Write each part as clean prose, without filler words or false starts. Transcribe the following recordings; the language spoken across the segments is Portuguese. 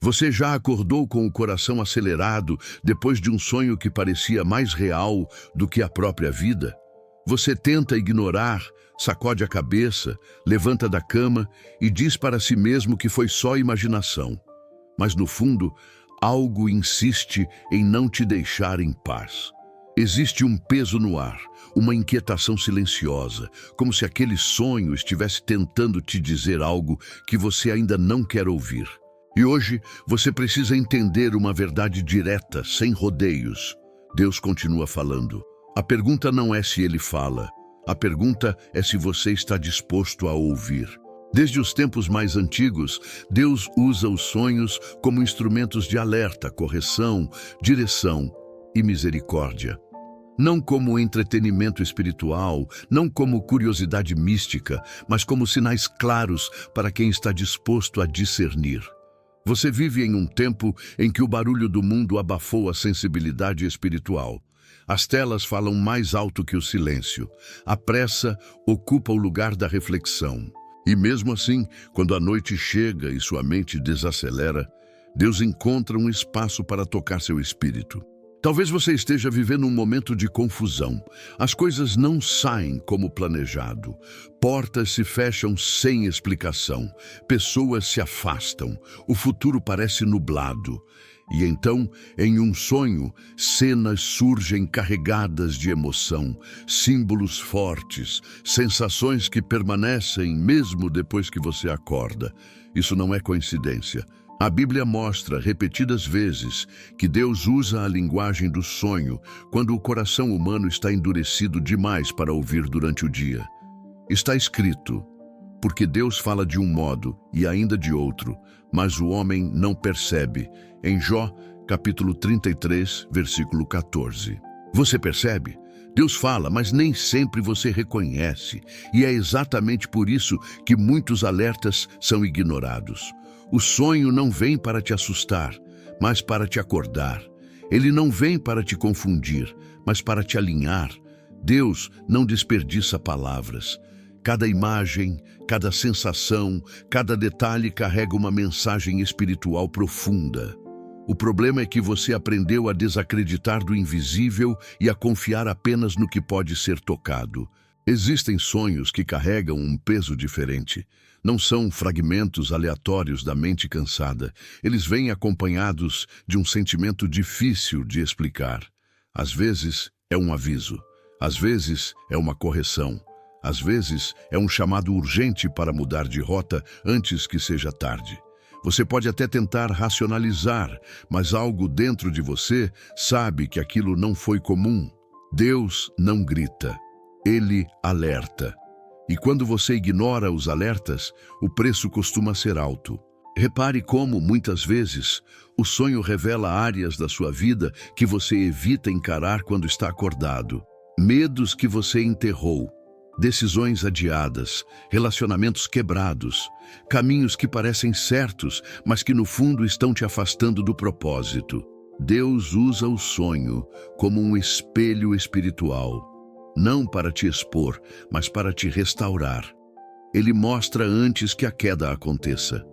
Você já acordou com o coração acelerado depois de um sonho que parecia mais real do que a própria vida? Você tenta ignorar, sacode a cabeça, levanta da cama e diz para si mesmo que foi só imaginação. Mas no fundo, algo insiste em não te deixar em paz. Existe um peso no ar, uma inquietação silenciosa, como se aquele sonho estivesse tentando te dizer algo que você ainda não quer ouvir. E hoje você precisa entender uma verdade direta, sem rodeios. Deus continua falando. A pergunta não é se ele fala. A pergunta é se você está disposto a ouvir. Desde os tempos mais antigos, Deus usa os sonhos como instrumentos de alerta, correção, direção e misericórdia. Não como entretenimento espiritual, não como curiosidade mística, mas como sinais claros para quem está disposto a discernir. Você vive em um tempo em que o barulho do mundo abafou a sensibilidade espiritual. As telas falam mais alto que o silêncio. A pressa ocupa o lugar da reflexão. E mesmo assim, quando a noite chega e sua mente desacelera, Deus encontra um espaço para tocar seu espírito. Talvez você esteja vivendo um momento de confusão. As coisas não saem como planejado. Portas se fecham sem explicação. Pessoas se afastam. O futuro parece nublado. E então, em um sonho, cenas surgem carregadas de emoção, símbolos fortes, sensações que permanecem mesmo depois que você acorda. Isso não é coincidência. A Bíblia mostra repetidas vezes que Deus usa a linguagem do sonho quando o coração humano está endurecido demais para ouvir durante o dia. Está escrito, porque Deus fala de um modo e ainda de outro, mas o homem não percebe. Em Jó, capítulo 33, versículo 14. Você percebe? Deus fala, mas nem sempre você reconhece. E é exatamente por isso que muitos alertas são ignorados. O sonho não vem para te assustar, mas para te acordar. Ele não vem para te confundir, mas para te alinhar. Deus não desperdiça palavras. Cada imagem, cada sensação, cada detalhe carrega uma mensagem espiritual profunda. O problema é que você aprendeu a desacreditar do invisível e a confiar apenas no que pode ser tocado. Existem sonhos que carregam um peso diferente. Não são fragmentos aleatórios da mente cansada. Eles vêm acompanhados de um sentimento difícil de explicar. Às vezes é um aviso, às vezes é uma correção, às vezes é um chamado urgente para mudar de rota antes que seja tarde. Você pode até tentar racionalizar, mas algo dentro de você sabe que aquilo não foi comum. Deus não grita, Ele alerta. E quando você ignora os alertas, o preço costuma ser alto. Repare como, muitas vezes, o sonho revela áreas da sua vida que você evita encarar quando está acordado. Medos que você enterrou, decisões adiadas, relacionamentos quebrados, caminhos que parecem certos, mas que no fundo estão te afastando do propósito. Deus usa o sonho como um espelho espiritual, não para te expor, mas para te restaurar. Ele mostra antes que a queda aconteça.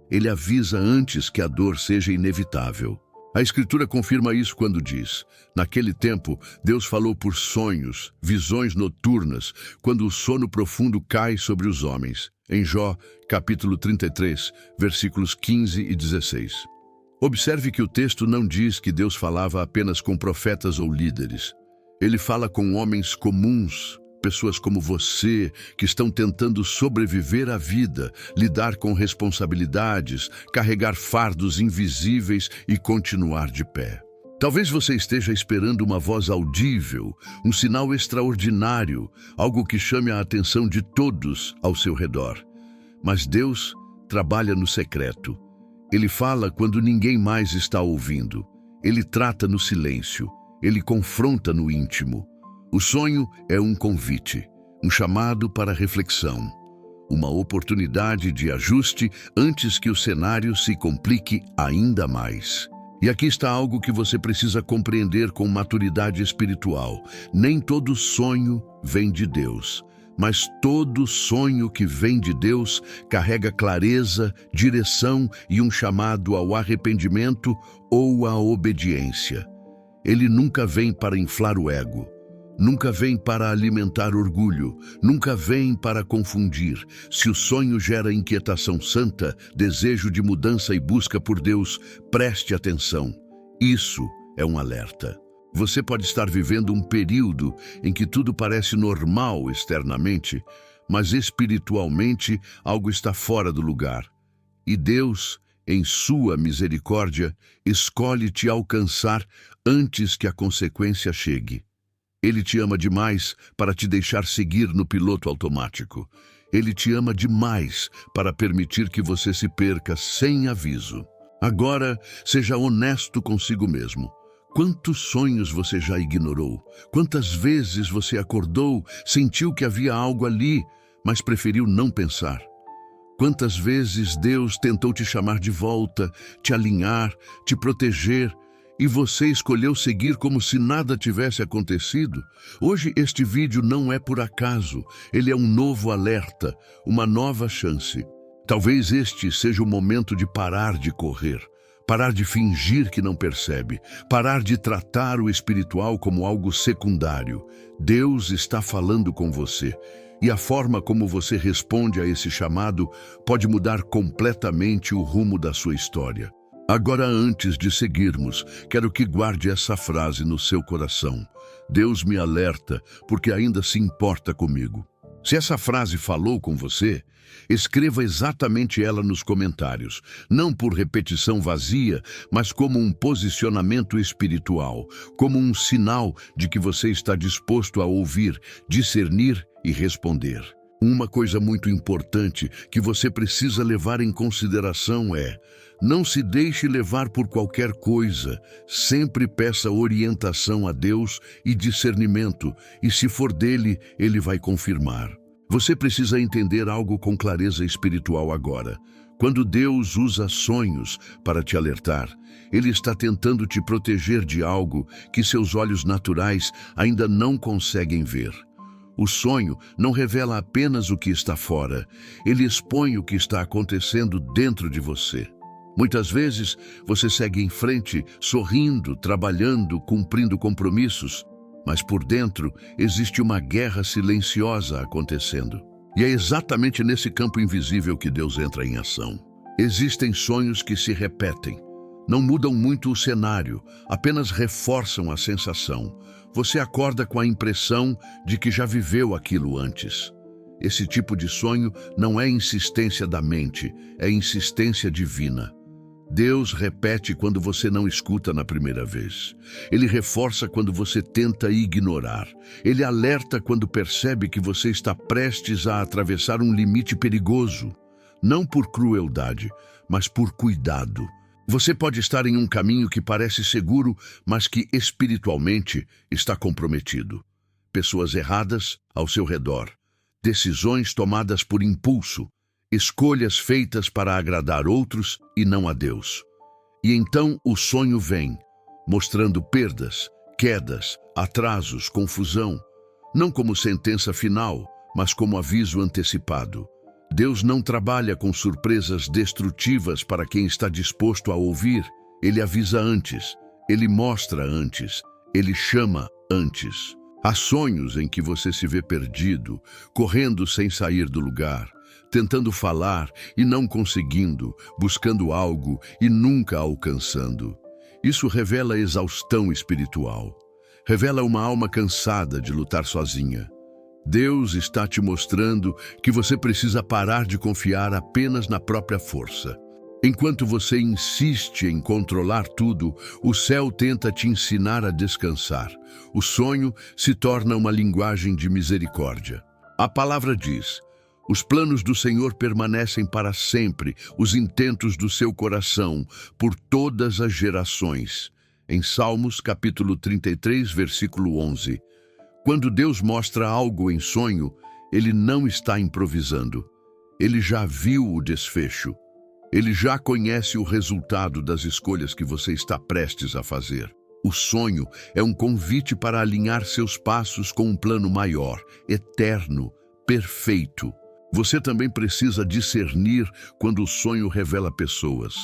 Ele avisa antes que a dor seja inevitável. A Escritura confirma isso quando diz: naquele tempo, Deus falou por sonhos, visões noturnas, quando o sono profundo cai sobre os homens. Em Jó, capítulo 33, versículos 15 e 16. Observe que o texto não diz que Deus falava apenas com profetas ou líderes. Ele fala com homens comuns, pessoas como você, que estão tentando sobreviver à vida, lidar com responsabilidades, carregar fardos invisíveis e continuar de pé. Talvez você esteja esperando uma voz audível, um sinal extraordinário, algo que chame a atenção de todos ao seu redor. Mas Deus trabalha no secreto. Ele fala quando ninguém mais está ouvindo. Ele trata no silêncio. Ele confronta no íntimo. O sonho é um convite, um chamado para reflexão, uma oportunidade de ajuste antes que o cenário se complique ainda mais. E aqui está algo que você precisa compreender com maturidade espiritual. Nem todo sonho vem de Deus, mas todo sonho que vem de Deus carrega clareza, direção e um chamado ao arrependimento ou à obediência. Ele nunca vem para inflar o ego, nunca vem para alimentar orgulho, nunca vem para confundir. Se o sonho gera inquietação santa, desejo de mudança e busca por Deus, preste atenção. Isso é um alerta. Você pode estar vivendo um período em que tudo parece normal externamente, mas espiritualmente algo está fora do lugar. E Deus, em sua misericórdia, escolhe te alcançar antes que a consequência chegue. Ele te ama demais para te deixar seguir no piloto automático. Ele te ama demais para permitir que você se perca sem aviso. Agora, seja honesto consigo mesmo. Quantos sonhos você já ignorou? Quantas vezes você acordou, sentiu que havia algo ali, mas preferiu não pensar? Quantas vezes Deus tentou te chamar de volta, te alinhar, te proteger, e você escolheu seguir como se nada tivesse acontecido? Hoje este vídeo não é por acaso, ele é um novo alerta, uma nova chance. Talvez este seja o momento de parar de correr, parar de fingir que não percebe, parar de tratar o espiritual como algo secundário. Deus está falando com você, e a forma como você responde a esse chamado pode mudar completamente o rumo da sua história. Agora, antes de seguirmos, quero que guarde essa frase no seu coração. Deus me alerta porque ainda se importa comigo. Se essa frase falou com você, escreva exatamente ela nos comentários, não por repetição vazia, mas como um posicionamento espiritual, como um sinal de que você está disposto a ouvir, discernir e responder. Uma coisa muito importante que você precisa levar em consideração é: não se deixe levar por qualquer coisa, sempre peça orientação a Deus e discernimento, e se for dele, ele vai confirmar. Você precisa entender algo com clareza espiritual agora. Quando Deus usa sonhos para te alertar, Ele está tentando te proteger de algo que seus olhos naturais ainda não conseguem ver. O sonho não revela apenas o que está fora, ele expõe o que está acontecendo dentro de você. Muitas vezes, você segue em frente, sorrindo, trabalhando, cumprindo compromissos, mas por dentro existe uma guerra silenciosa acontecendo. E é exatamente nesse campo invisível que Deus entra em ação. Existem sonhos que se repetem. Não mudam muito o cenário, apenas reforçam a sensação. Você acorda com a impressão de que já viveu aquilo antes. Esse tipo de sonho não é insistência da mente, é insistência divina. Deus repete quando você não escuta na primeira vez. Ele reforça quando você tenta ignorar. Ele alerta quando percebe que você está prestes a atravessar um limite perigoso. Não por crueldade, mas por cuidado. Você pode estar em um caminho que parece seguro, mas que espiritualmente está comprometido. Pessoas erradas ao seu redor. Decisões tomadas por impulso. Escolhas feitas para agradar outros e não a Deus. E então o sonho vem, mostrando perdas, quedas, atrasos, confusão, não como sentença final, mas como aviso antecipado. Deus não trabalha com surpresas destrutivas para quem está disposto a ouvir. Ele avisa antes, ele mostra antes, ele chama antes. Há sonhos em que você se vê perdido, correndo sem sair do lugar, tentando falar e não conseguindo, buscando algo e nunca alcançando. Isso revela exaustão espiritual. Revela uma alma cansada de lutar sozinha. Deus está te mostrando que você precisa parar de confiar apenas na própria força. Enquanto você insiste em controlar tudo, o céu tenta te ensinar a descansar. O sonho se torna uma linguagem de misericórdia. A palavra diz: os planos do Senhor permanecem para sempre, os intentos do seu coração, por todas as gerações. Em Salmos, capítulo 33, versículo 11. Quando Deus mostra algo em sonho, Ele não está improvisando. Ele já viu o desfecho. Ele já conhece o resultado das escolhas que você está prestes a fazer. O sonho é um convite para alinhar seus passos com um plano maior, eterno, perfeito. Você também precisa discernir quando o sonho revela pessoas.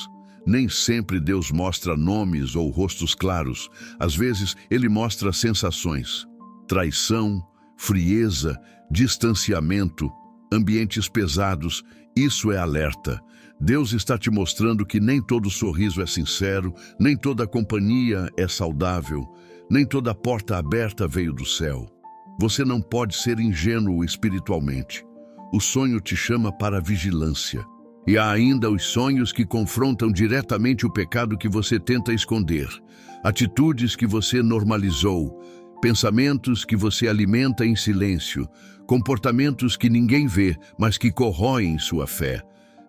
Nem sempre Deus mostra nomes ou rostos claros. Às vezes, Ele mostra sensações. Traição, frieza, distanciamento, ambientes pesados. Isso é alerta. Deus está te mostrando que nem todo sorriso é sincero, nem toda companhia é saudável, nem toda porta aberta veio do céu. Você não pode ser ingênuo espiritualmente. O sonho te chama para a vigilância. E há ainda os sonhos que confrontam diretamente o pecado que você tenta esconder, atitudes que você normalizou, pensamentos que você alimenta em silêncio, comportamentos que ninguém vê, mas que corroem sua fé.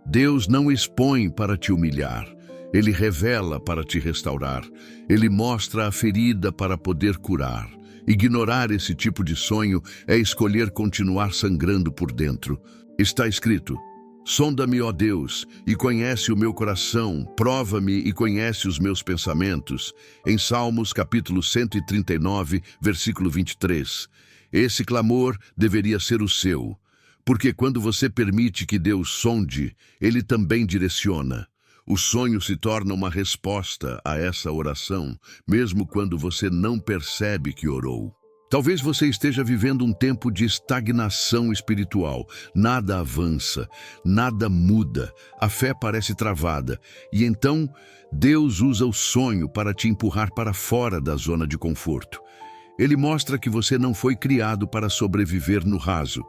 Deus não expõe para te humilhar. Ele revela para te restaurar. Ele mostra a ferida para poder curar. Ignorar esse tipo de sonho é escolher continuar sangrando por dentro. Está escrito: sonda-me, ó Deus, e conhece o meu coração, prova-me e conhece os meus pensamentos. Em Salmos capítulo 139, versículo 23. Esse clamor deveria ser o seu, porque quando você permite que Deus sonde, Ele também direciona. O sonho se torna uma resposta a essa oração, mesmo quando você não percebe que orou. Talvez você esteja vivendo um tempo de estagnação espiritual. Nada avança, nada muda, a fé parece travada. E então, Deus usa o sonho para te empurrar para fora da zona de conforto. Ele mostra que você não foi criado para sobreviver no raso.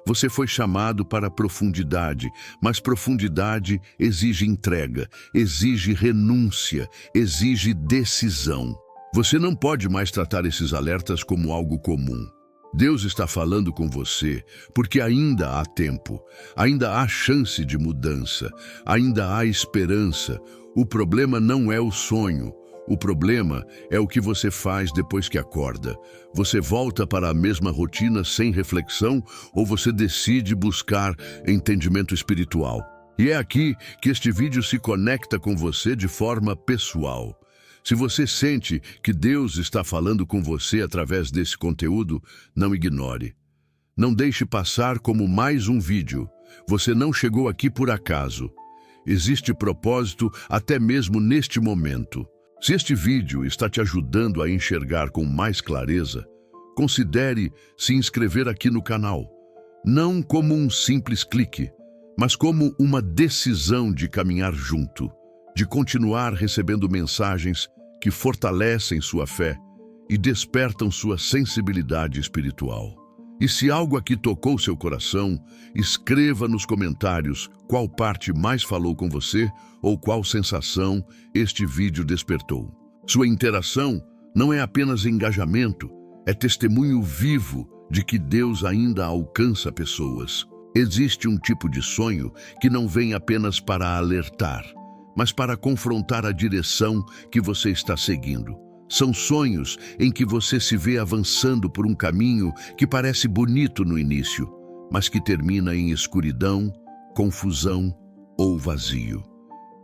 Você foi chamado para a profundidade, mas profundidade exige entrega, exige renúncia, exige decisão. Você não pode mais tratar esses alertas como algo comum. Deus está falando com você porque ainda há tempo, ainda há chance de mudança, ainda há esperança. O problema não é o sonho. O problema é o que você faz depois que acorda. Você volta para a mesma rotina sem reflexão ou você decide buscar entendimento espiritual? E é aqui que este vídeo se conecta com você de forma pessoal. Se você sente que Deus está falando com você através desse conteúdo, não ignore. Não deixe passar como mais um vídeo. Você não chegou aqui por acaso. Existe propósito até mesmo neste momento. Se este vídeo está te ajudando a enxergar com mais clareza, considere se inscrever aqui no canal. Não como um simples clique, mas como uma decisão de caminhar junto, de continuar recebendo mensagens que fortalecem sua fé e despertam sua sensibilidade espiritual. E se algo aqui tocou seu coração, escreva nos comentários qual parte mais falou com você ou qual sensação este vídeo despertou. Sua interação não é apenas engajamento, é testemunho vivo de que Deus ainda alcança pessoas. Existe um tipo de sonho que não vem apenas para alertar, mas para confrontar a direção que você está seguindo. São sonhos em que você se vê avançando por um caminho que parece bonito no início, mas que termina em escuridão, confusão ou vazio.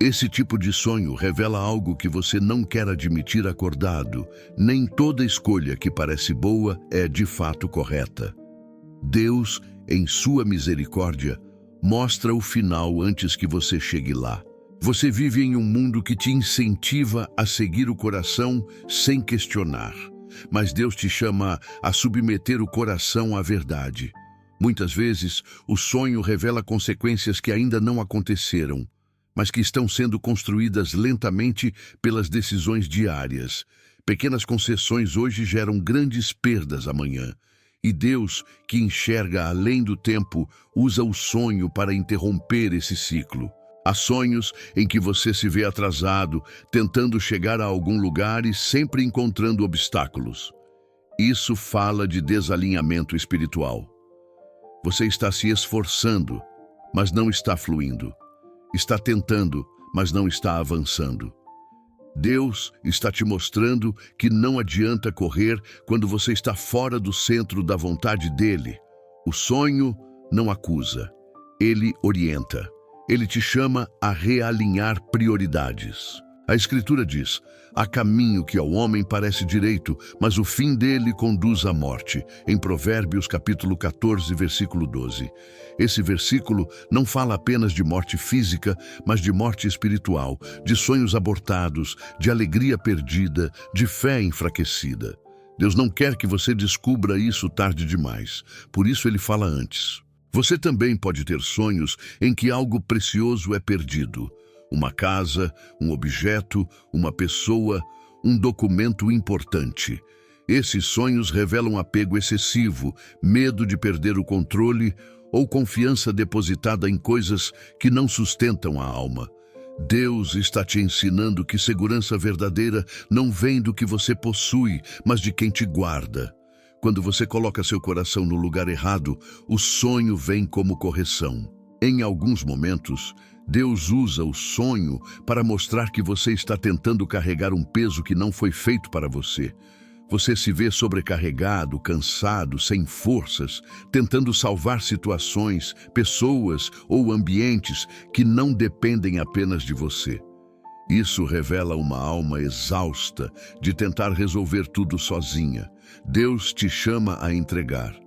Esse tipo de sonho revela algo que você não quer admitir acordado. Nem toda escolha que parece boa é de fato correta. Deus, em sua misericórdia, mostra o final antes que você chegue lá. Você vive em um mundo que te incentiva a seguir o coração sem questionar. Mas Deus te chama a submeter o coração à verdade. Muitas vezes, o sonho revela consequências que ainda não aconteceram, mas que estão sendo construídas lentamente pelas decisões diárias. Pequenas concessões hoje geram grandes perdas amanhã. E Deus, que enxerga além do tempo, usa o sonho para interromper esse ciclo. Há sonhos em que você se vê atrasado, tentando chegar a algum lugar e sempre encontrando obstáculos. Isso fala de desalinhamento espiritual. Você está se esforçando, mas não está fluindo. Está tentando, mas não está avançando. Deus está te mostrando que não adianta correr quando você está fora do centro da vontade dele. O sonho não acusa, ele orienta. Ele te chama a realinhar prioridades. A Escritura diz: há caminho que ao homem parece direito, mas o fim dele conduz à morte. Em Provérbios capítulo 14, versículo 12. Esse versículo não fala apenas de morte física, mas de morte espiritual, de sonhos abortados, de alegria perdida, de fé enfraquecida. Deus não quer que você descubra isso tarde demais, por isso ele fala antes. Você também pode ter sonhos em que algo precioso é perdido. Uma casa, um objeto, uma pessoa, um documento importante. Esses sonhos revelam apego excessivo, medo de perder o controle ou confiança depositada em coisas que não sustentam a alma. Deus está te ensinando que segurança verdadeira não vem do que você possui, mas de quem te guarda. Quando você coloca seu coração no lugar errado, o sonho vem como correção. Em alguns momentos, Deus usa o sonho para mostrar que você está tentando carregar um peso que não foi feito para você. Você se vê sobrecarregado, cansado, sem forças, tentando salvar situações, pessoas ou ambientes que não dependem apenas de você. Isso revela uma alma exausta de tentar resolver tudo sozinha. Deus te chama a entregar.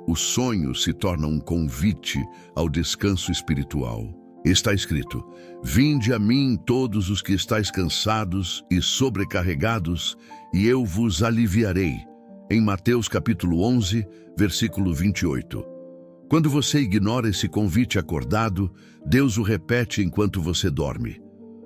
O sonho se torna um convite ao descanso espiritual. Está escrito: vinde a mim todos os que estáis cansados e sobrecarregados, e eu vos aliviarei. Em Mateus capítulo 11, versículo 28. Quando você ignora esse convite acordado, Deus o repete enquanto você dorme.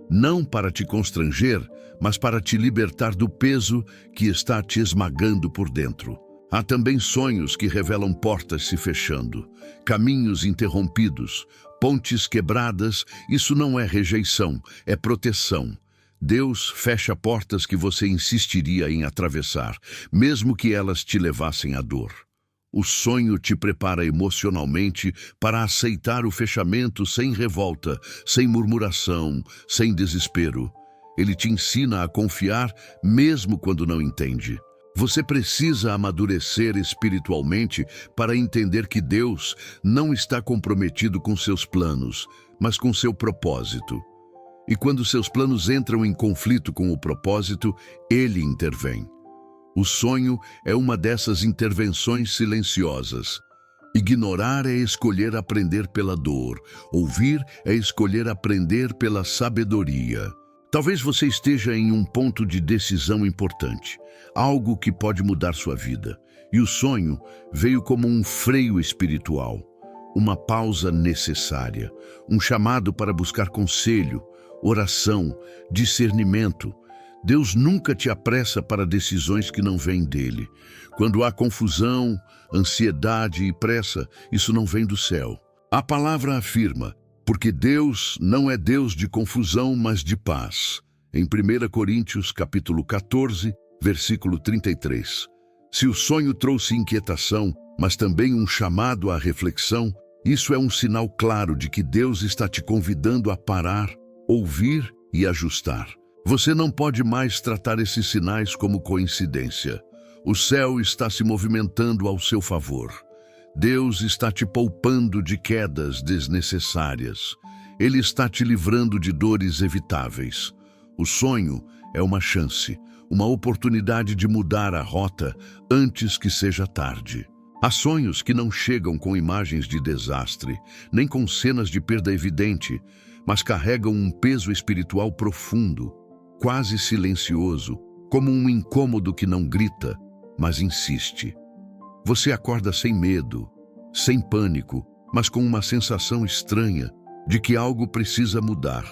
Não para te constranger, mas para te libertar do peso que está te esmagando por dentro. Há também sonhos que revelam portas se fechando, caminhos interrompidos, pontes quebradas. Isso não é rejeição, é proteção. Deus fecha portas que você insistiria em atravessar, mesmo que elas te levassem à dor. O sonho te prepara emocionalmente para aceitar o fechamento sem revolta, sem murmuração, sem desespero. Ele te ensina a confiar mesmo quando não entende. Você precisa amadurecer espiritualmente para entender que Deus não está comprometido com seus planos, mas com seu propósito. E quando seus planos entram em conflito com o propósito, Ele intervém. O sonho é uma dessas intervenções silenciosas. Ignorar é escolher aprender pela dor. Ouvir é escolher aprender pela sabedoria. Talvez você esteja em um ponto de decisão importante, algo que pode mudar sua vida. E o sonho veio como um freio espiritual, uma pausa necessária, um chamado para buscar conselho, oração, discernimento. Deus nunca te apressa para decisões que não vêm dele. Quando há confusão, ansiedade e pressa, isso não vem do céu. A palavra afirma: porque Deus não é Deus de confusão, mas de paz. Em 1 Coríntios, capítulo 14, versículo 33. Se o sonho trouxe inquietação, mas também um chamado à reflexão, isso é um sinal claro de que Deus está te convidando a parar, ouvir e ajustar. Você não pode mais tratar esses sinais como coincidência. O céu está se movimentando ao seu favor. Deus está te poupando de quedas desnecessárias. Ele está te livrando de dores evitáveis. O sonho é uma chance, uma oportunidade de mudar a rota antes que seja tarde. Há sonhos que não chegam com imagens de desastre, nem com cenas de perda evidente, mas carregam um peso espiritual profundo, quase silencioso, como um incômodo que não grita, mas insiste. Você acorda sem medo, sem pânico, mas com uma sensação estranha de que algo precisa mudar.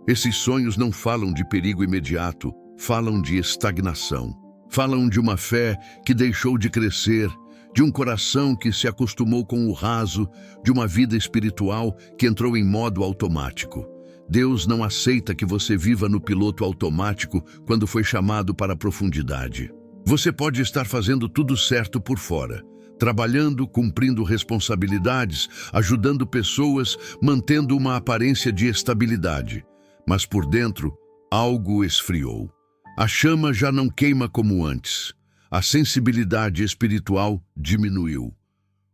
Esses sonhos não falam de perigo imediato, falam de estagnação. Falam de uma fé que deixou de crescer, de um coração que se acostumou com o raso, de uma vida espiritual que entrou em modo automático. Deus não aceita que você viva no piloto automático quando foi chamado para a profundidade. Você pode estar fazendo tudo certo por fora, trabalhando, cumprindo responsabilidades, ajudando pessoas, mantendo uma aparência de estabilidade. Mas por dentro, algo esfriou. A chama já não queima como antes. A sensibilidade espiritual diminuiu.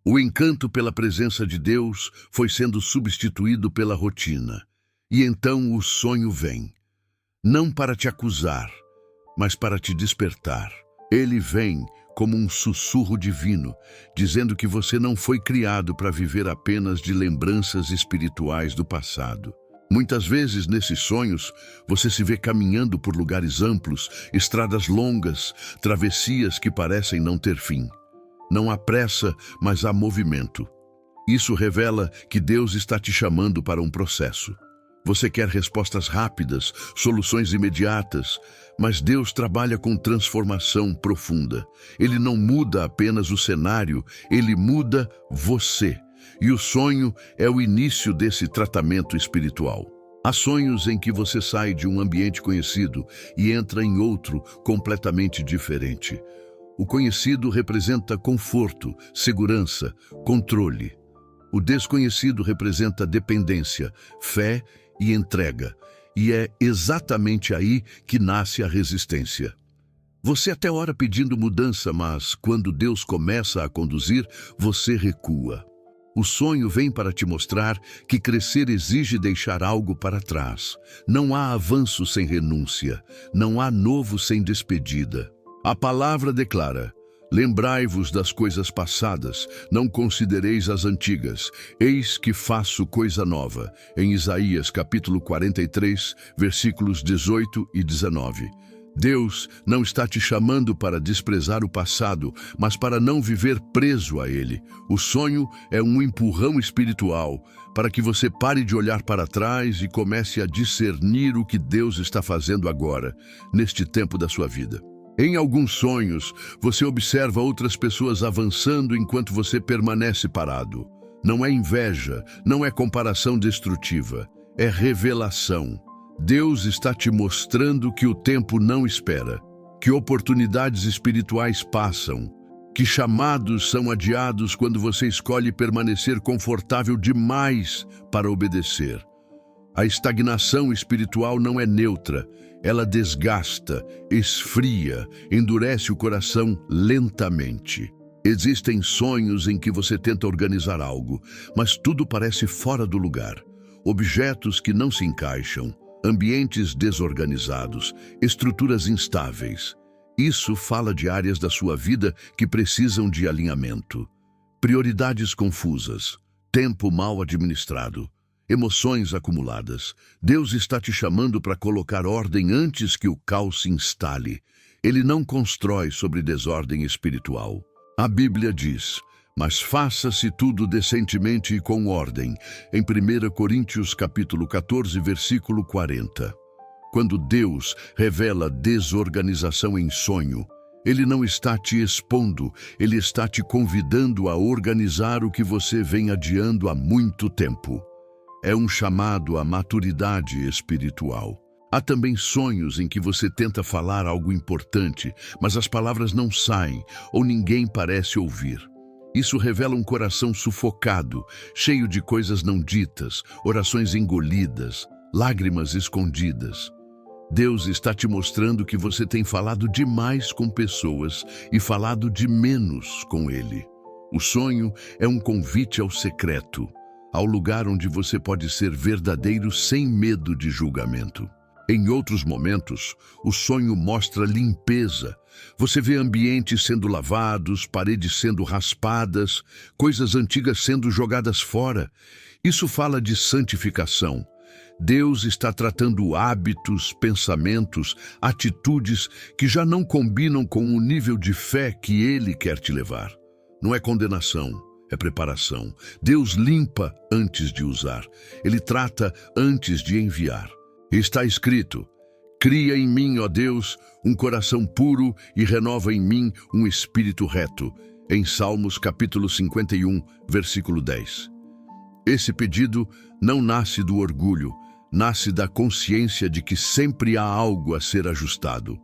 O encanto pela presença de Deus foi sendo substituído pela rotina. E então o sonho vem. não para te acusar, mas para te despertar. Ele vem como um sussurro divino, dizendo que você não foi criado para viver apenas de lembranças espirituais do passado. Muitas vezes, nesses sonhos, você se vê caminhando por lugares amplos, estradas longas, travessias que parecem não ter fim. Não há pressa, mas há movimento. Isso revela que Deus está te chamando para um processo. Você quer respostas rápidas, soluções imediatas, mas Deus trabalha com transformação profunda. Ele não muda apenas o cenário, ele muda você. E o sonho é o início desse tratamento espiritual. Há sonhos em que você sai de um ambiente conhecido e entra em outro completamente diferente. O conhecido representa conforto, segurança, controle. O desconhecido representa dependência, fé e entrega. E é exatamente aí que nasce a resistência. Você até ora pedindo mudança, mas quando Deus começa a conduzir, você recua. O sonho vem para te mostrar que crescer exige deixar algo para trás. Não há avanço sem renúncia, não há novo sem despedida. A palavra declara: lembrai-vos das coisas passadas, não considereis as antigas. Eis que faço coisa nova. Em Isaías capítulo 43, versículos 18 e 19. Deus não está te chamando para desprezar o passado, mas para não viver preso a ele. O sonho é um empurrão espiritual para que você pare de olhar para trás e comece a discernir o que Deus está fazendo agora, neste tempo da sua vida. Em alguns sonhos, você observa outras pessoas avançando enquanto você permanece parado. Não é inveja, não é comparação destrutiva, é revelação. Deus está te mostrando que o tempo não espera, que oportunidades espirituais passam, que chamados são adiados quando você escolhe permanecer confortável demais para obedecer. A estagnação espiritual não é neutra, ela desgasta, esfria, endurece o coração lentamente. Existem sonhos em que você tenta organizar algo, mas tudo parece fora do lugar. Objetos que não se encaixam, ambientes desorganizados, estruturas instáveis. Isso fala de áreas da sua vida que precisam de alinhamento. Prioridades confusas, tempo mal administrado, emoções acumuladas. Deus está te chamando para colocar ordem antes que o caos se instale. Ele não constrói sobre desordem espiritual. A Bíblia diz: mas faça-se tudo decentemente e com ordem, em 1 Coríntios capítulo 14, versículo 40. Quando Deus revela desorganização em sonho, Ele não está te expondo, Ele está te convidando a organizar o que você vem adiando há muito tempo. É um chamado à maturidade espiritual. Há também sonhos em que você tenta falar algo importante, mas as palavras não saem ou ninguém parece ouvir. Isso revela um coração sufocado, cheio de coisas não ditas, orações engolidas, lágrimas escondidas. Deus está te mostrando que você tem falado demais com pessoas e falado de menos com Ele. O sonho é um convite ao secreto, ao lugar onde você pode ser verdadeiro sem medo de julgamento. Em outros momentos, o sonho mostra limpeza. Você vê ambientes sendo lavados, paredes sendo raspadas, coisas antigas sendo jogadas fora. Isso fala de santificação. Deus está tratando hábitos, pensamentos, atitudes que já não combinam com o nível de fé que Ele quer te levar. Não é condenação, é preparação. Deus limpa antes de usar. Ele trata antes de enviar. Está escrito: cria em mim, ó Deus, um coração puro e renova em mim um espírito reto. Em Salmos capítulo 51, versículo 10. Esse pedido não nasce do orgulho, nasce da consciência de que sempre há algo a ser ajustado.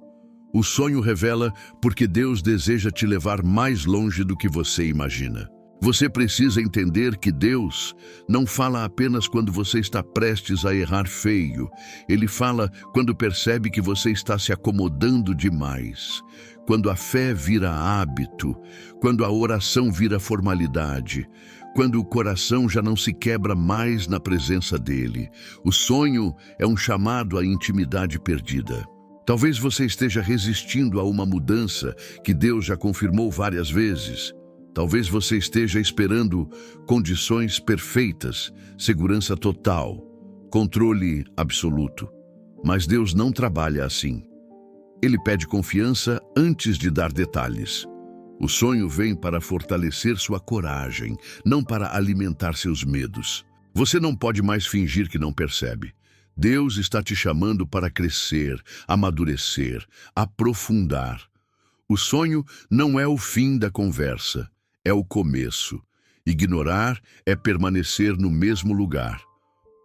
O sonho revela porque Deus deseja te levar mais longe do que você imagina. Você precisa entender que Deus não fala apenas quando você está prestes a errar feio. Ele fala quando percebe que você está se acomodando demais. quando a fé vira hábito, quando a oração vira formalidade, quando o coração já não se quebra mais na presença dele. O sonho é um chamado à intimidade perdida. Talvez você esteja resistindo a uma mudança que Deus já confirmou várias vezes. Talvez você esteja esperando condições perfeitas, segurança total, controle absoluto. Mas Deus não trabalha assim. Ele pede confiança antes de dar detalhes. O sonho vem para fortalecer sua coragem, não para alimentar seus medos. Você não pode mais fingir que não percebe. Deus está te chamando para crescer, amadurecer, aprofundar. O sonho não é o fim da conversa, é o começo. Ignorar é permanecer no mesmo lugar.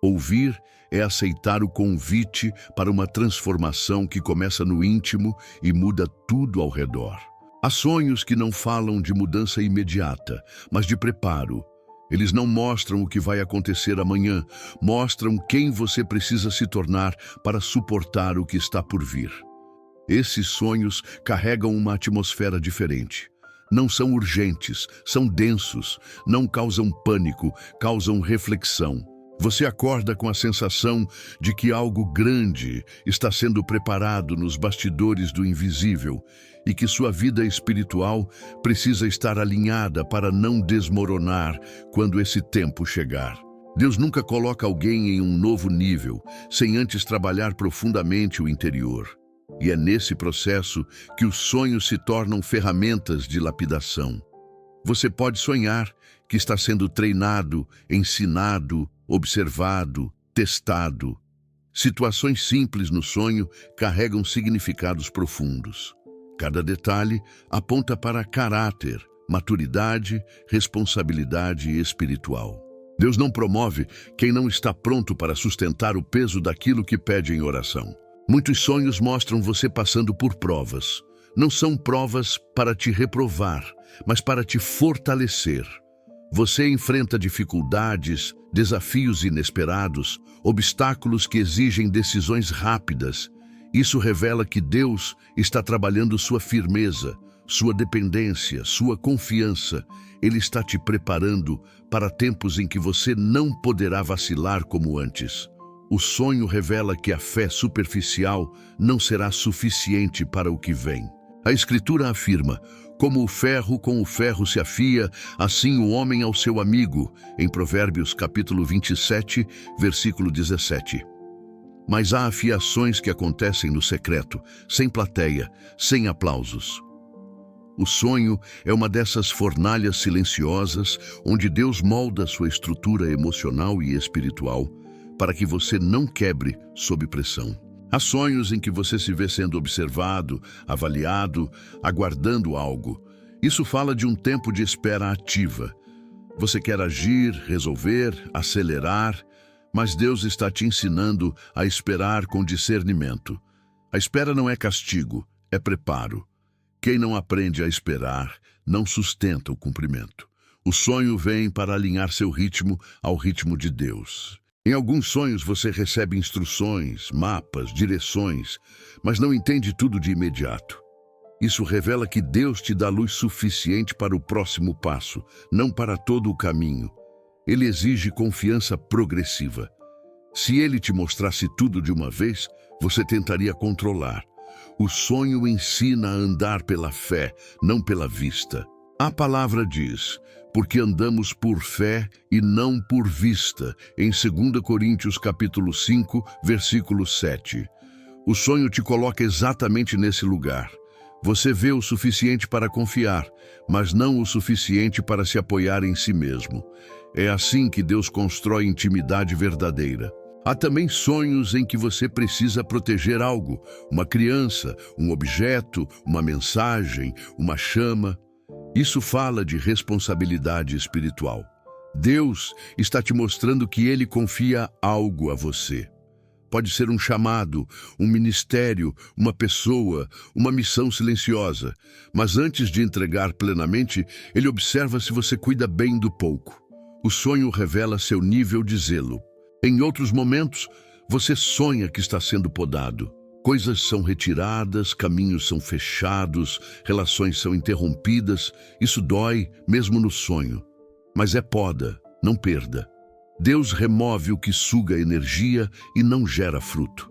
Ouvir é aceitar o convite para uma transformação que começa no íntimo e muda tudo ao redor. Há sonhos que não falam de mudança imediata, mas de preparo. Eles não mostram o que vai acontecer amanhã, mostram quem você precisa se tornar para suportar o que está por vir. Esses sonhos carregam uma atmosfera diferente. Não são urgentes, são densos, não causam pânico, causam reflexão. Você acorda com a sensação de que algo grande está sendo preparado nos bastidores do invisível e que sua vida espiritual precisa estar alinhada para não desmoronar quando esse tempo chegar. Deus nunca coloca alguém em um novo nível sem antes trabalhar profundamente o interior. E é nesse processo que os sonhos se tornam ferramentas de lapidação. Você pode sonhar que está sendo treinado, ensinado, observado, testado. Situações simples no sonho carregam significados profundos. Cada detalhe aponta para caráter, maturidade, responsabilidade espiritual. Deus não promove quem não está pronto para sustentar o peso daquilo que pede em oração. Muitos sonhos mostram você passando por provas. Não são provas para te reprovar, mas para te fortalecer. Você enfrenta dificuldades, desafios inesperados, obstáculos que exigem decisões rápidas. Isso revela que Deus está trabalhando sua firmeza, sua dependência, sua confiança. Ele está te preparando para tempos em que você não poderá vacilar como antes. O sonho revela que a fé superficial não será suficiente para o que vem. A Escritura afirma: como o ferro com o ferro se afia, assim o homem ao seu amigo, em Provérbios capítulo 27, versículo 17. Mas há afiações que acontecem no secreto, sem plateia, sem aplausos. O sonho é uma dessas fornalhas silenciosas onde Deus molda sua estrutura emocional e espiritual para que você não quebre sob pressão. Há sonhos em que você se vê sendo observado, avaliado, aguardando algo. Isso fala de um tempo de espera ativa. Você quer agir, resolver, acelerar, mas Deus está te ensinando a esperar com discernimento. A espera não é castigo, é preparo. Quem não aprende a esperar, não sustenta o cumprimento. O sonho vem para alinhar seu ritmo ao ritmo de Deus. Em alguns sonhos você recebe instruções, mapas, direções, mas não entende tudo de imediato. Isso revela que Deus te dá luz suficiente para o próximo passo, não para todo o caminho. Ele exige confiança progressiva. Se ele te mostrasse tudo de uma vez, você tentaria controlar. O sonho ensina a andar pela fé, não pela vista. A palavra diz: porque andamos por fé e não por vista, em 2 Coríntios capítulo 5, versículo 7. O sonho te coloca exatamente nesse lugar. Você vê o suficiente para confiar, mas não o suficiente para se apoiar em si mesmo. É assim que Deus constrói intimidade verdadeira. Há também sonhos em que você precisa proteger algo, uma criança, um objeto, uma mensagem, uma chama. Isso fala de responsabilidade espiritual. Deus está te mostrando que Ele confia algo a você. Pode ser um chamado, um ministério, uma pessoa, uma missão silenciosa. Mas antes de entregar plenamente, Ele observa se você cuida bem do pouco. O sonho revela seu nível de zelo. Em outros momentos, você sonha que está sendo podado. Coisas são retiradas, caminhos são fechados, relações são interrompidas. Isso dói, mesmo no sonho. Mas é poda, não perda. Deus remove o que suga energia e não gera fruto.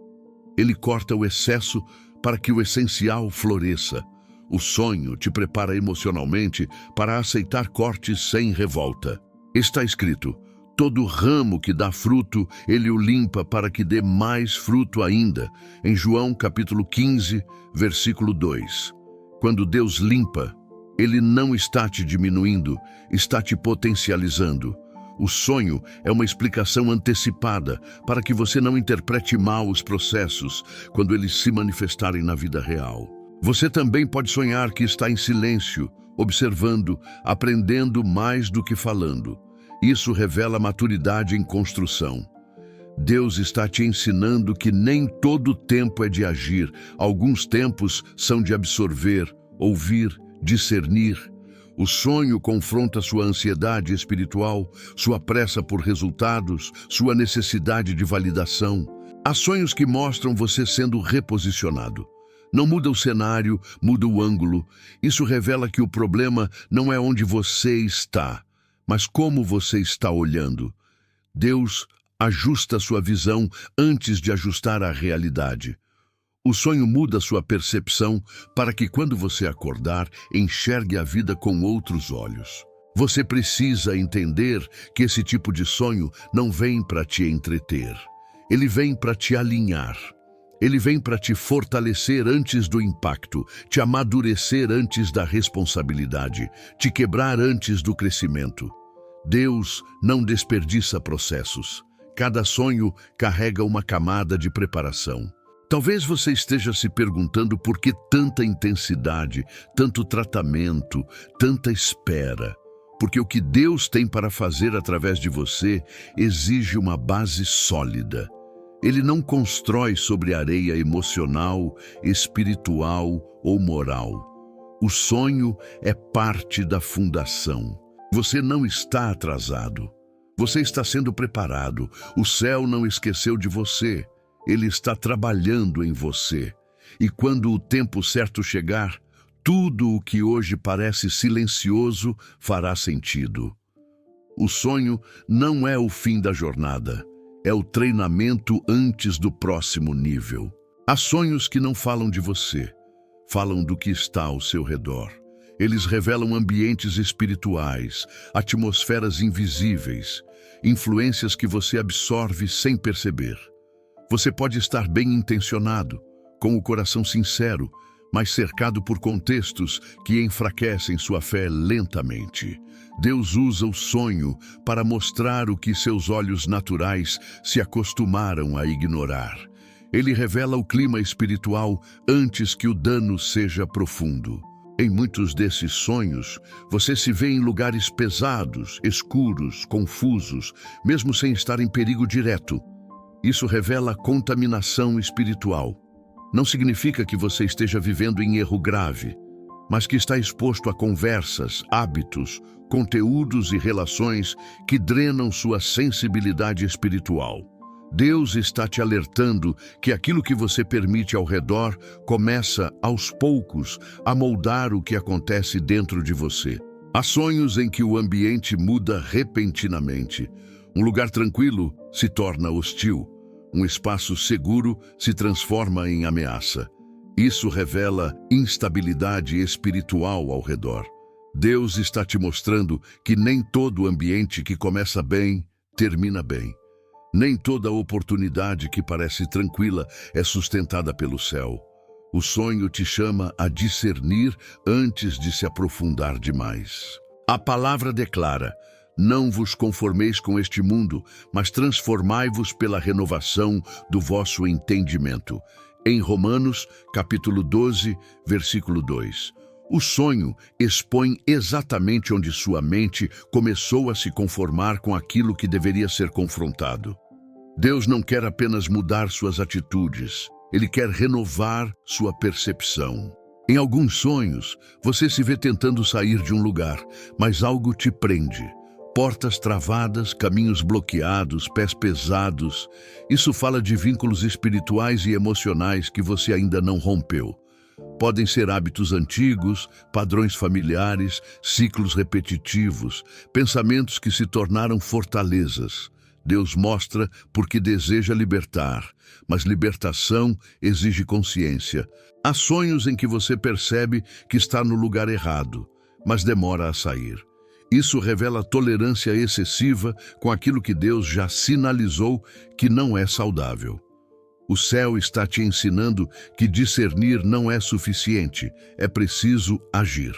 Ele corta o excesso para que o essencial floresça. O sonho te prepara emocionalmente para aceitar cortes sem revolta. Está escrito: todo ramo que dá fruto, ele o limpa para que dê mais fruto ainda. Em João capítulo 15, versículo 2. Quando Deus limpa, ele não está te diminuindo, está te potencializando. O sonho é uma explicação antecipada para que você não interprete mal os processos quando eles se manifestarem na vida real. Você também pode sonhar que está em silêncio, observando, aprendendo mais do que falando. Isso revela maturidade em construção. Deus está te ensinando que nem todo tempo é de agir. Alguns tempos são de absorver, ouvir, discernir. O sonho confronta sua ansiedade espiritual, sua pressa por resultados, sua necessidade de validação. Há sonhos que mostram você sendo reposicionado. Não muda o cenário, muda o ângulo. Isso revela que o problema não é onde você está, mas como você está olhando. Deus ajusta sua visão antes de ajustar a realidade. O sonho muda sua percepção para que quando você acordar, enxergue a vida com outros olhos. Você precisa entender que esse tipo de sonho não vem para te entreter. Ele vem para te alinhar. Ele vem para te fortalecer antes do impacto, te amadurecer antes da responsabilidade, te quebrar antes do crescimento. Deus não desperdiça processos. Cada sonho carrega uma camada de preparação. Talvez você esteja se perguntando por que tanta intensidade, tanto tratamento, tanta espera. Porque o que Deus tem para fazer através de você exige uma base sólida. Ele não constrói sobre areia emocional, espiritual ou moral. O sonho é parte da fundação. Você não está atrasado. Você está sendo preparado. O céu não esqueceu de você. Ele está trabalhando em você. E quando o tempo certo chegar, tudo o que hoje parece silencioso fará sentido. O sonho não é o fim da jornada. É o treinamento antes do próximo nível. Há sonhos que não falam de você, falam do que está ao seu redor. Eles revelam ambientes espirituais, atmosferas invisíveis, influências que você absorve sem perceber. Você pode estar bem intencionado, com o coração sincero, mas cercado por contextos que enfraquecem sua fé lentamente. Deus usa o sonho para mostrar o que seus olhos naturais se acostumaram a ignorar. Ele revela o clima espiritual antes que o dano seja profundo. Em muitos desses sonhos, você se vê em lugares pesados, escuros, confusos, mesmo sem estar em perigo direto. Isso revela contaminação espiritual. Não significa que você esteja vivendo em erro grave, mas que está exposto a conversas, hábitos, conteúdos e relações que drenam sua sensibilidade espiritual. Deus está te alertando que aquilo que você permite ao redor começa, aos poucos, a moldar o que acontece dentro de você. Há sonhos em que o ambiente muda repentinamente. Um lugar tranquilo se torna hostil. Um espaço seguro se transforma em ameaça. Isso revela instabilidade espiritual ao redor. Deus está te mostrando que nem todo ambiente que começa bem, termina bem. Nem toda oportunidade que parece tranquila é sustentada pelo céu. O sonho te chama a discernir antes de se aprofundar demais. A palavra declara: não vos conformeis com este mundo, mas transformai-vos pela renovação do vosso entendimento. Em Romanos, capítulo 12, versículo 2. O sonho expõe exatamente onde sua mente começou a se conformar com aquilo que deveria ser confrontado. Deus não quer apenas mudar suas atitudes, Ele quer renovar sua percepção. Em alguns sonhos, você se vê tentando sair de um lugar, mas algo te prende. Portas travadas, caminhos bloqueados, pés pesados. Isso fala de vínculos espirituais e emocionais que você ainda não rompeu. Podem ser hábitos antigos, padrões familiares, ciclos repetitivos, pensamentos que se tornaram fortalezas. Deus mostra porque deseja libertar, mas libertação exige consciência. Há sonhos em que você percebe que está no lugar errado, mas demora a sair. Isso revela tolerância excessiva com aquilo que Deus já sinalizou que não é saudável. O céu está te ensinando que discernir não é suficiente, é preciso agir.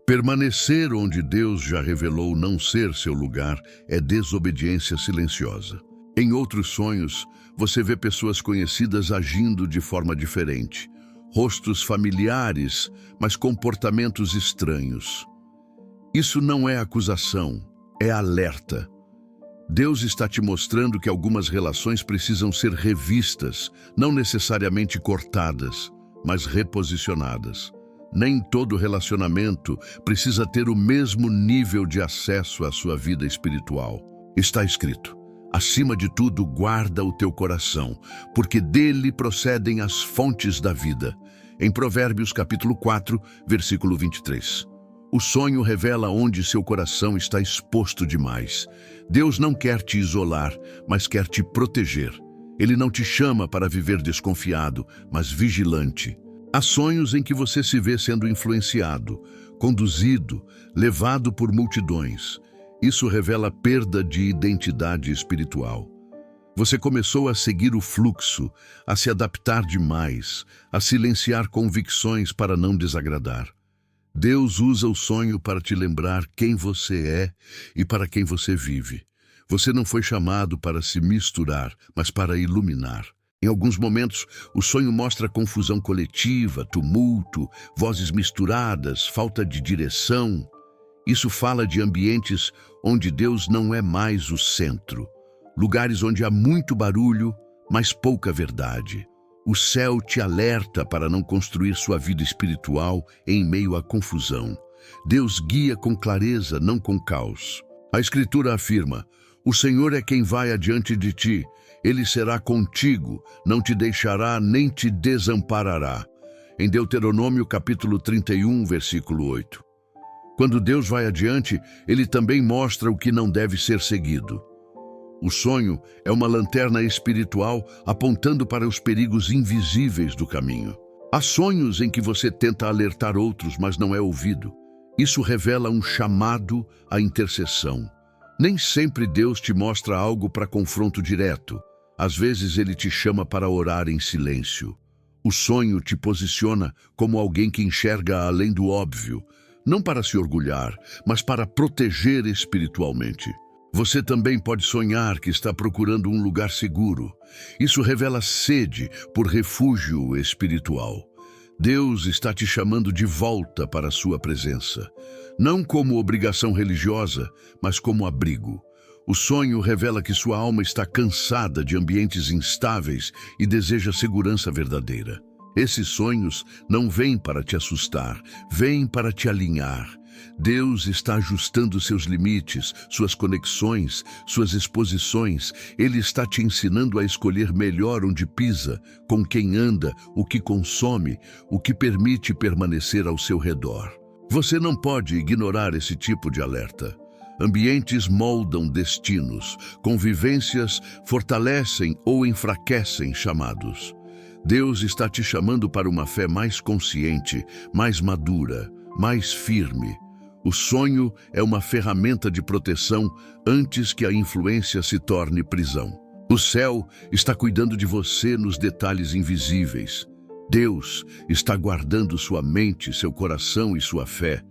Permanecer onde Deus já revelou não ser seu lugar é desobediência silenciosa. Em outros sonhos, você vê pessoas conhecidas agindo de forma diferente. Rostos familiares, mas comportamentos estranhos. Isso não é acusação, é alerta. Deus está te mostrando que algumas relações precisam ser revistas, não necessariamente cortadas, mas reposicionadas. Nem todo relacionamento precisa ter o mesmo nível de acesso à sua vida espiritual. Está escrito: acima de tudo, guarda o teu coração, porque dele procedem as fontes da vida. Em Provérbios capítulo 4, versículo 23. O sonho revela onde seu coração está exposto demais. Deus não quer te isolar, mas quer te proteger. Ele não te chama para viver desconfiado, mas vigilante. Há sonhos em que você se vê sendo influenciado, conduzido, levado por multidões. Isso revela perda de identidade espiritual. Você começou a seguir o fluxo, a se adaptar demais, a silenciar convicções para não desagradar. Deus usa o sonho para te lembrar quem você é e para quem você vive. Você não foi chamado para se misturar, mas para iluminar. Em alguns momentos, o sonho mostra confusão coletiva, tumulto, vozes misturadas, falta de direção. Isso fala de ambientes onde Deus não é mais o centro. Lugares onde há muito barulho, mas pouca verdade. O céu te alerta para não construir sua vida espiritual em meio à confusão. Deus guia com clareza, não com caos. A Escritura afirma: o Senhor é quem vai adiante de ti. Ele será contigo, não te deixará nem te desamparará. Em Deuteronômio capítulo 31, versículo 8. Quando Deus vai adiante, Ele também mostra o que não deve ser seguido. O sonho é uma lanterna espiritual apontando para os perigos invisíveis do caminho. Há sonhos em que você tenta alertar outros, mas não é ouvido. Isso revela um chamado à intercessão. Nem sempre Deus te mostra algo para confronto direto. Às vezes Ele te chama para orar em silêncio. O sonho te posiciona como alguém que enxerga além do óbvio, não para se orgulhar, mas para proteger espiritualmente. Você também pode sonhar que está procurando um lugar seguro. Isso revela sede por refúgio espiritual. Deus está te chamando de volta para a sua presença. Não como obrigação religiosa, mas como abrigo. O sonho revela que sua alma está cansada de ambientes instáveis e deseja segurança verdadeira. Esses sonhos não vêm para te assustar, vêm para te alinhar. Deus está ajustando seus limites, suas conexões, suas exposições. Ele está te ensinando a escolher melhor onde pisa, com quem anda, o que consome, o que permite permanecer ao seu redor. Você não pode ignorar esse tipo de alerta. Ambientes moldam destinos, convivências fortalecem ou enfraquecem chamados. Deus está te chamando para uma fé mais consciente, mais madura, mais firme. O sonho é uma ferramenta de proteção antes que a influência se torne prisão. O céu está cuidando de você nos detalhes invisíveis. Deus está guardando sua mente, seu coração e sua fé.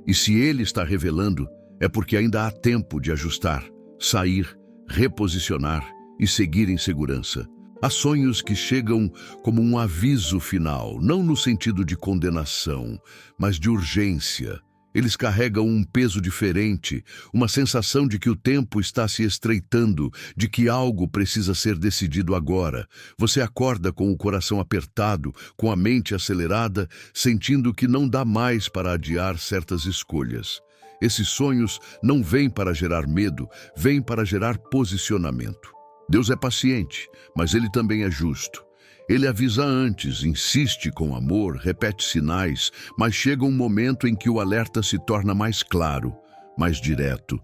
E se Ele está revelando, é porque ainda há tempo de ajustar, sair, reposicionar e seguir em segurança. Há sonhos que chegam como um aviso final, não no sentido de condenação, mas de urgência. Eles carregam um peso diferente, uma sensação de que o tempo está se estreitando, de que algo precisa ser decidido agora. Você acorda com o coração apertado, com a mente acelerada, sentindo que não dá mais para adiar certas escolhas. Esses sonhos não vêm para gerar medo, vêm para gerar posicionamento. Deus é paciente, mas Ele também é justo. Ele avisa antes, insiste com amor, repete sinais, mas chega um momento em que o alerta se torna mais claro, mais direto.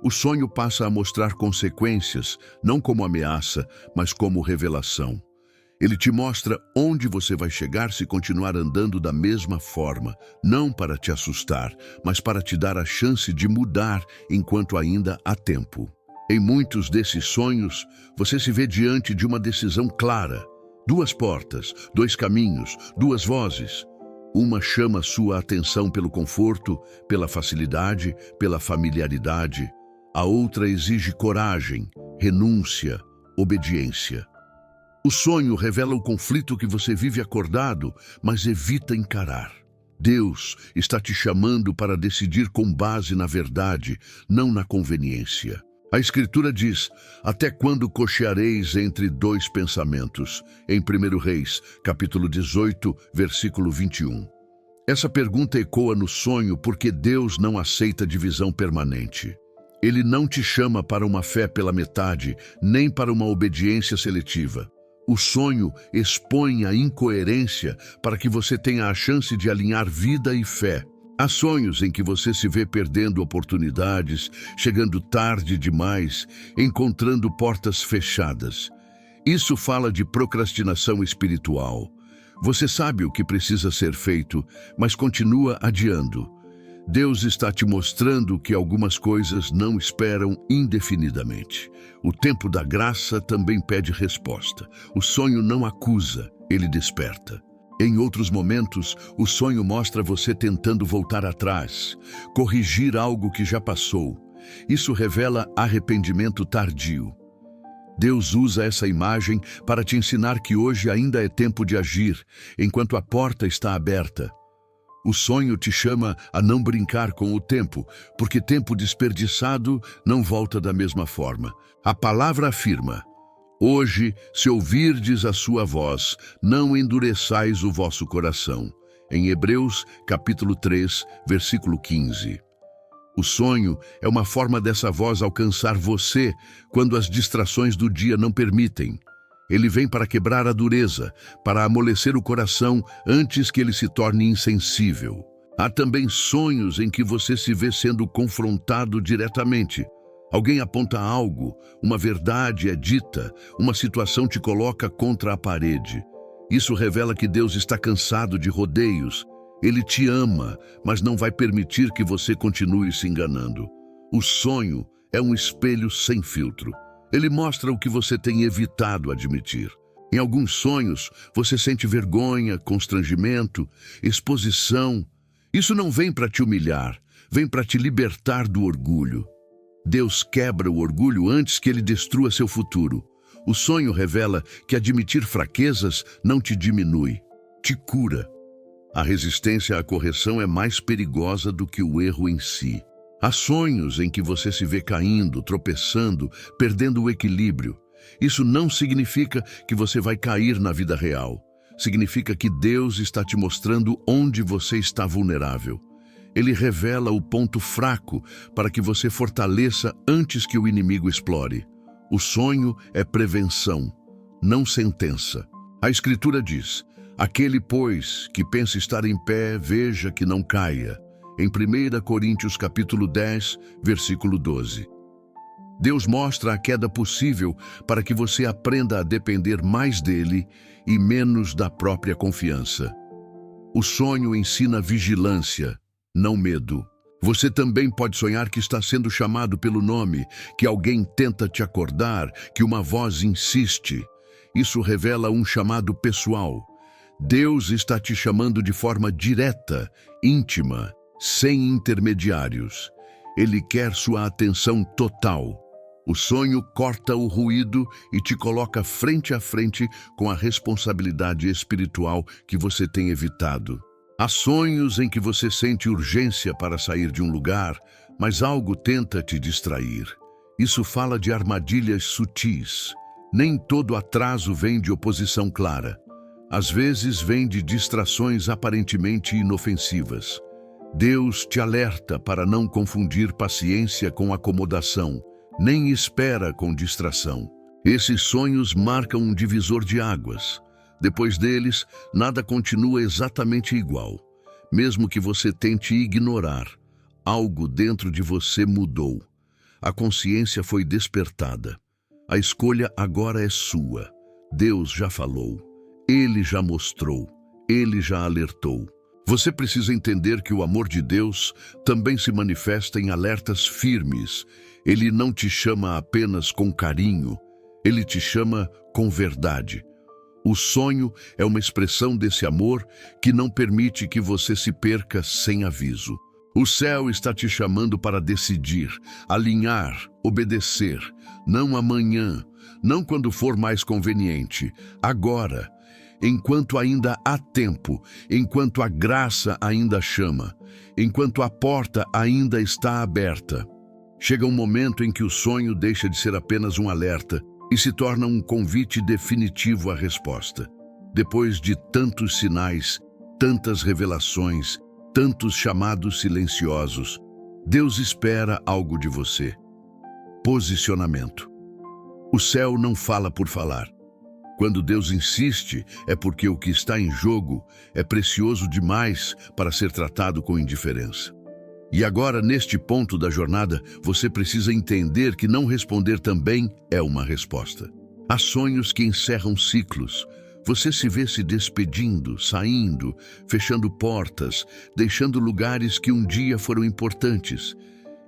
O sonho passa a mostrar consequências, não como ameaça, mas como revelação. Ele te mostra onde você vai chegar se continuar andando da mesma forma, não para te assustar, mas para te dar a chance de mudar enquanto ainda há tempo. Em muitos desses sonhos, você se vê diante de uma decisão clara. Duas portas, dois caminhos, duas vozes. Uma chama sua atenção pelo conforto, pela facilidade, pela familiaridade. A outra exige coragem, renúncia, obediência. O sonho revela o conflito que você vive acordado, mas evita encarar. Deus está te chamando para decidir com base na verdade, não na conveniência. A Escritura diz: até quando cocheareis entre dois pensamentos? Em 1 Reis, capítulo 18, versículo 21. Essa pergunta ecoa no sonho porque Deus não aceita divisão permanente. Ele não te chama para uma fé pela metade, nem para uma obediência seletiva. O sonho expõe a incoerência para que você tenha a chance de alinhar vida e fé. Há sonhos em que você se vê perdendo oportunidades, chegando tarde demais, encontrando portas fechadas. Isso fala de procrastinação espiritual. Você sabe o que precisa ser feito, mas continua adiando. Deus está te mostrando que algumas coisas não esperam indefinidamente. O tempo da graça também pede resposta. O sonho não acusa, ele desperta. Em outros momentos, o sonho mostra você tentando voltar atrás, corrigir algo que já passou. Isso revela arrependimento tardio. Deus usa essa imagem para te ensinar que hoje ainda é tempo de agir, enquanto a porta está aberta. O sonho te chama a não brincar com o tempo, porque tempo desperdiçado não volta da mesma forma. A palavra afirma: hoje, se ouvirdes a sua voz, não endureçais o vosso coração. Em Hebreus, capítulo 3, versículo 15. O sonho é uma forma dessa voz alcançar você quando as distrações do dia não permitem. Ele vem para quebrar a dureza, para amolecer o coração antes que ele se torne insensível. Há também sonhos em que você se vê sendo confrontado diretamente. Alguém aponta algo, uma verdade é dita, uma situação te coloca contra a parede. Isso revela que Deus está cansado de rodeios. Ele te ama, mas não vai permitir que você continue se enganando. O sonho é um espelho sem filtro. Ele mostra o que você tem evitado admitir. Em alguns sonhos, você sente vergonha, constrangimento, exposição. Isso não vem para te humilhar, vem para te libertar do orgulho. Deus quebra o orgulho antes que ele destrua seu futuro. O sonho revela que admitir fraquezas não te diminui, te cura. A resistência à correção é mais perigosa do que o erro em si. Há sonhos em que você se vê caindo, tropeçando, perdendo o equilíbrio. Isso não significa que você vai cair na vida real. Significa que Deus está te mostrando onde você está vulnerável. Ele revela o ponto fraco para que você fortaleça antes que o inimigo explore. O sonho é prevenção, não sentença. A Escritura diz: aquele, pois, que pensa estar em pé, veja que não caia. Em 1 Coríntios capítulo 10, versículo 12. Deus mostra a queda possível para que você aprenda a depender mais dele e menos da própria confiança. O sonho ensina vigilância, não medo. Você também pode sonhar que está sendo chamado pelo nome, que alguém tenta te acordar, que uma voz insiste. Isso revela um chamado pessoal. Deus está te chamando de forma direta, íntima, sem intermediários. Ele quer sua atenção total. O sonho corta o ruído e te coloca frente a frente com a responsabilidade espiritual que você tem evitado. Há sonhos em que você sente urgência para sair de um lugar, mas algo tenta te distrair. Isso fala de armadilhas sutis. Nem todo atraso vem de oposição clara. Às vezes vem de distrações aparentemente inofensivas. Deus te alerta para não confundir paciência com acomodação, nem espera com distração. Esses sonhos marcam um divisor de águas. Depois deles, nada continua exatamente igual. Mesmo que você tente ignorar, algo dentro de você mudou. A consciência foi despertada. A escolha agora é sua. Deus já falou. Ele já mostrou. Ele já alertou. Você precisa entender que o amor de Deus também se manifesta em alertas firmes. Ele não te chama apenas com carinho, ele te chama com verdade. O sonho é uma expressão desse amor que não permite que você se perca sem aviso. O céu está te chamando para decidir, alinhar, obedecer. Não amanhã, não quando for mais conveniente, agora. Enquanto ainda há tempo, enquanto a graça ainda chama, enquanto a porta ainda está aberta. Chega um momento em que o sonho deixa de ser apenas um alerta e se torna um convite definitivo à resposta. Depois de tantos sinais, tantas revelações, tantos chamados silenciosos, Deus espera algo de você. Posicionamento. O céu não fala por falar. Quando Deus insiste, é porque o que está em jogo é precioso demais para ser tratado com indiferença. E agora, neste ponto da jornada, você precisa entender que não responder também é uma resposta. Há sonhos que encerram ciclos. Você se vê se despedindo, saindo, fechando portas, deixando lugares que um dia foram importantes.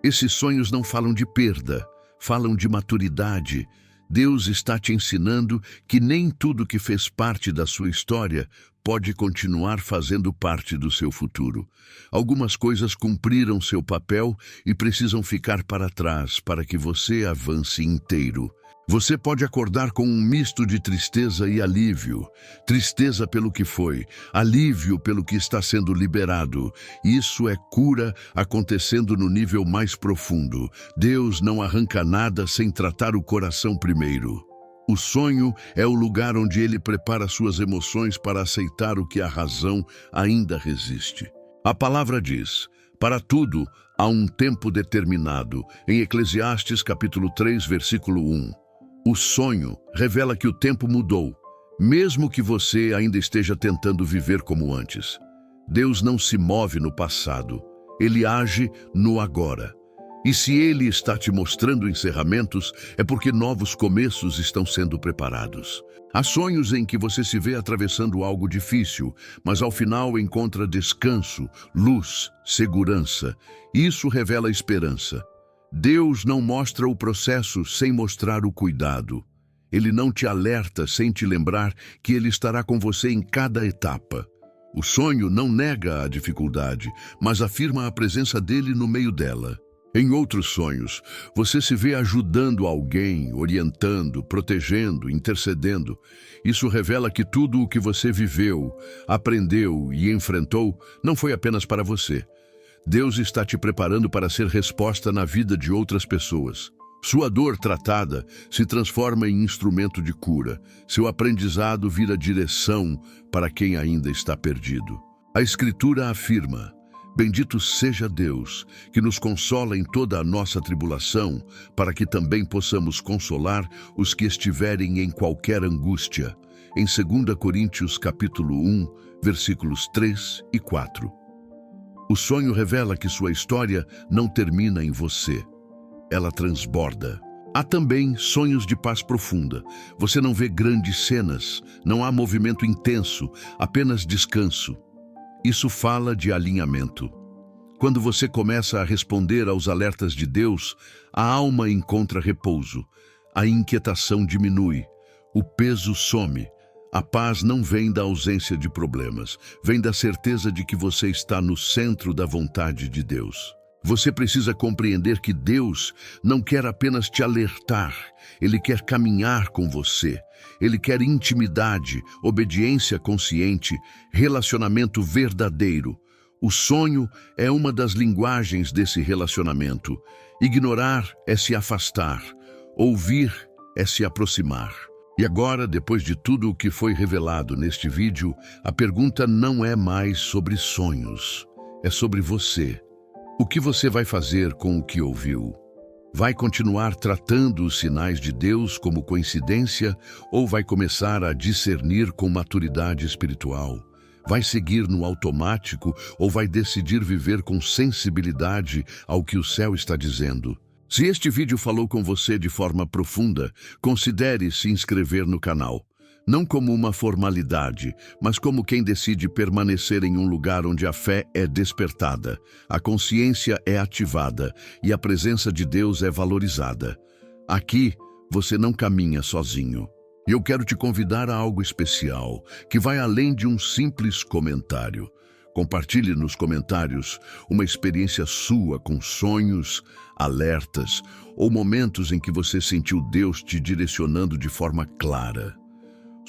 Esses sonhos não falam de perda, falam de maturidade. Deus está te ensinando que nem tudo que fez parte da sua história pode continuar fazendo parte do seu futuro. Algumas coisas cumpriram seu papel e precisam ficar para trás para que você avance inteiro. Você pode acordar com um misto de tristeza e alívio. Tristeza pelo que foi, alívio pelo que está sendo liberado. Isso é cura acontecendo no nível mais profundo. Deus não arranca nada sem tratar o coração primeiro. O sonho é o lugar onde ele prepara suas emoções para aceitar o que a razão ainda resiste. A palavra diz: para tudo há um tempo determinado, em Eclesiastes capítulo 3, versículo 1. O sonho revela que o tempo mudou, mesmo que você ainda esteja tentando viver como antes. Deus não se move no passado, ele age no agora. E se ele está te mostrando encerramentos, é porque novos começos estão sendo preparados. Há sonhos em que você se vê atravessando algo difícil, mas ao final encontra descanso, luz, segurança. Isso revela esperança. Deus não mostra o processo sem mostrar o cuidado. Ele não te alerta sem te lembrar que ele estará com você em cada etapa. O sonho não nega a dificuldade, mas afirma a presença dele no meio dela. Em outros sonhos, você se vê ajudando alguém, orientando, protegendo, intercedendo. Isso revela que tudo o que você viveu, aprendeu e enfrentou não foi apenas para você. Deus está te preparando para ser resposta na vida de outras pessoas. Sua dor tratada se transforma em instrumento de cura. Seu aprendizado vira direção para quem ainda está perdido. A Escritura afirma: bendito seja Deus, que nos consola em toda a nossa tribulação, para que também possamos consolar os que estiverem em qualquer angústia. Em 2 Coríntios capítulo 1, versículos 3 e 4. O sonho revela que sua história não termina em você. Ela transborda. Há também sonhos de paz profunda. Você não vê grandes cenas, não há movimento intenso, apenas descanso. Isso fala de alinhamento. Quando você começa a responder aos alertas de Deus, a alma encontra repouso, a inquietação diminui, o peso some. A paz não vem da ausência de problemas, vem da certeza de que você está no centro da vontade de Deus. Você precisa compreender que Deus não quer apenas te alertar, Ele quer caminhar com você. Ele quer intimidade, obediência consciente, relacionamento verdadeiro. O sonho é uma das linguagens desse relacionamento. Ignorar é se afastar, ouvir é se aproximar. E agora, depois de tudo o que foi revelado neste vídeo, a pergunta não é mais sobre sonhos. é sobre você. O que você vai fazer com o que ouviu? Vai continuar tratando os sinais de Deus como coincidência ou vai começar a discernir com maturidade espiritual? Vai seguir no automático ou vai decidir viver com sensibilidade ao que o céu está dizendo? Se este vídeo falou com você de forma profunda, considere se inscrever no canal. Não como uma formalidade, mas como quem decide permanecer em um lugar onde a fé é despertada, a consciência é ativada e a presença de Deus é valorizada. Aqui, você não caminha sozinho. E eu quero te convidar a algo especial, que vai além de um simples comentário. Compartilhe nos comentários uma experiência sua com sonhos, alertas ou momentos em que você sentiu Deus te direcionando de forma clara.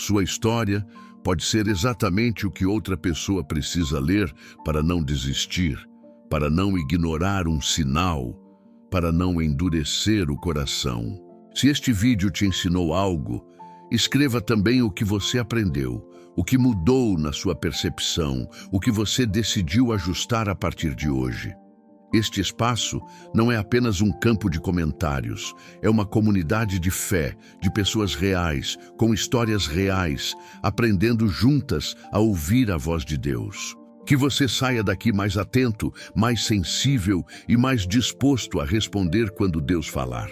Sua história pode ser exatamente o que outra pessoa precisa ler para não desistir, para não ignorar um sinal, para não endurecer o coração. Se este vídeo te ensinou algo, escreva também o que você aprendeu, o que mudou na sua percepção, o que você decidiu ajustar a partir de hoje. Este espaço não é apenas um campo de comentários, é uma comunidade de fé, de pessoas reais, com histórias reais, aprendendo juntas a ouvir a voz de Deus. Que você saia daqui mais atento, mais sensível e mais disposto a responder quando Deus falar.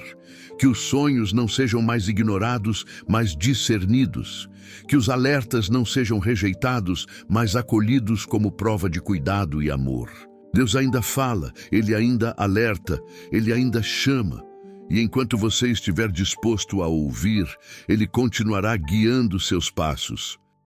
Que os sonhos não sejam mais ignorados, mas discernidos. Que os alertas não sejam rejeitados, mas acolhidos como prova de cuidado e amor. Deus ainda fala, Ele ainda alerta, Ele ainda chama. E enquanto você estiver disposto a ouvir, Ele continuará guiando seus passos.